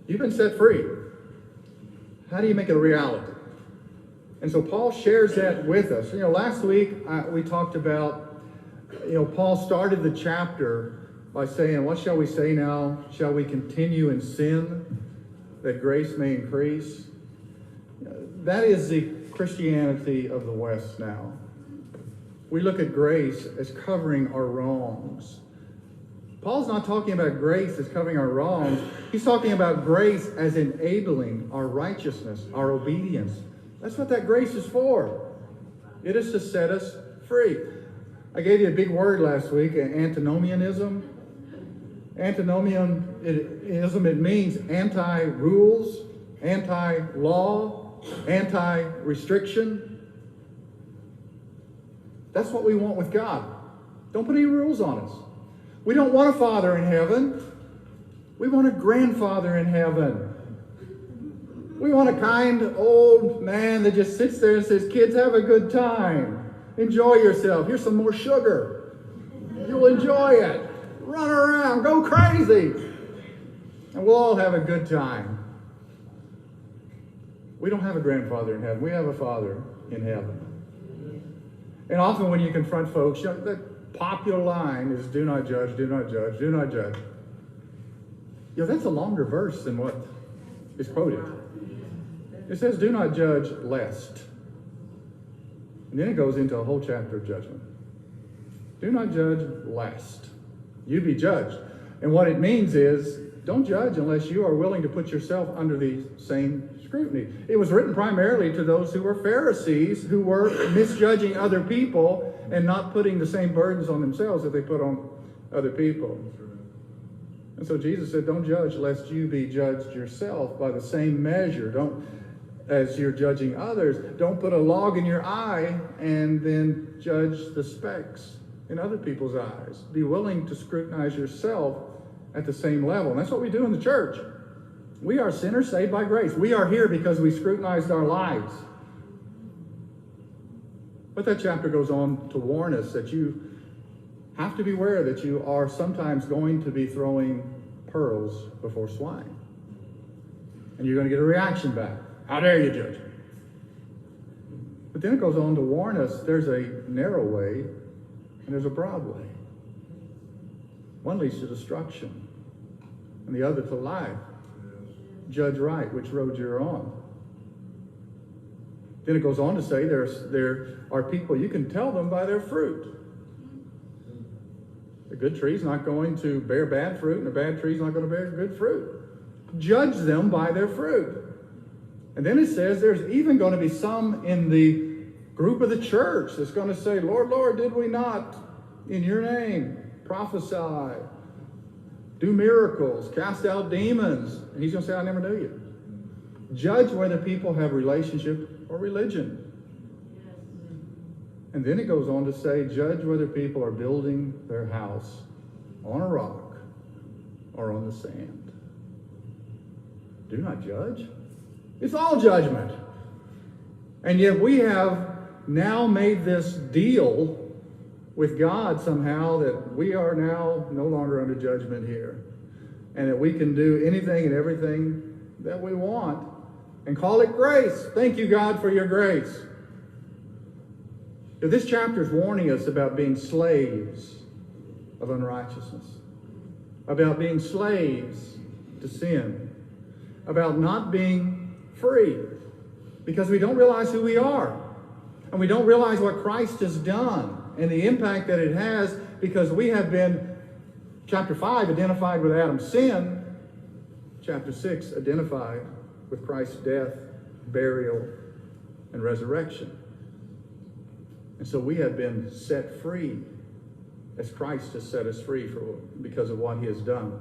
You've been set free. How do you make it a reality? And so Paul shares that with us. Last week we talked about, Paul started the chapter by saying, what shall we say now? Shall we continue in sin that grace may increase? That is the Christianity of the West now. We look at grace as covering our wrongs. Paul's not talking about grace as covering our wrongs. He's talking about grace as enabling our righteousness, our obedience. That's what that grace is for. It is to set us free. I gave you a big word last week, antinomianism. Antinomianism, it means anti-rules, anti-law, anti-restriction. That's what we want with God. Don't put any rules on us. We don't want a father in heaven. We want a grandfather in heaven. We want a kind old man that just sits there and says, kids, have a good time. Enjoy yourself. Here's some more sugar. You'll enjoy it. Run around. Go crazy. And we'll all have a good time. We don't have a grandfather in heaven. We have a father in heaven. And often when you confront folks, the popular line is, do not judge, do not judge, do not judge. That's a longer verse than what is quoted. It says, do not judge lest. And then it goes into a whole chapter of judgment. Do not judge lest you be judged. And what it means is, don't judge unless you are willing to put yourself under the same scrutiny. It was written primarily to those who were Pharisees, who were misjudging other people and not putting the same burdens on themselves that they put on other people. And so Jesus said, don't judge lest you be judged yourself by the same measure. As you're judging others, don't put a log in your eye and then judge the specks in other people's eyes. Be willing to scrutinize yourself at the same level. And that's what we do in the church. We are sinners saved by grace. We are here because we scrutinized our lives. But that chapter goes on to warn us that you have to beware that you are sometimes going to be throwing pearls before swine. And you're going to get a reaction back. How dare you judge? But then it goes on to warn us there's a narrow way and there's a broad way. One leads to destruction and the other to life. Judge right which road you're on. Then it goes on to say there are people, you can tell them by their fruit. The good tree's not going to bear bad fruit, and the bad tree's not going to bear good fruit. Judge them by their fruit. And then it says there's even going to be some in the group of the church that's going to say, Lord, Lord, did we not in your name prophesy, do miracles, cast out demons? And he's going to say, I never knew you. Judge whether people have relationship or religion. And then it goes on to say, judge whether people are building their house on a rock or on the sand. Do not judge. It's all judgment. And yet we have now made this deal with God somehow that we are now no longer under judgment here. And that we can do anything and everything that we want and call it grace. Thank you, God, for your grace. This chapter is warning us about being slaves of unrighteousness, about being slaves to sin, about not being free because we don't realize who we are and we don't realize what Christ has done and the impact that it has because we have been, chapter 5, identified with Adam's sin, chapter 6, identified with Christ's death, burial, and resurrection. And so we have been set free as Christ has set us free because of what he has done.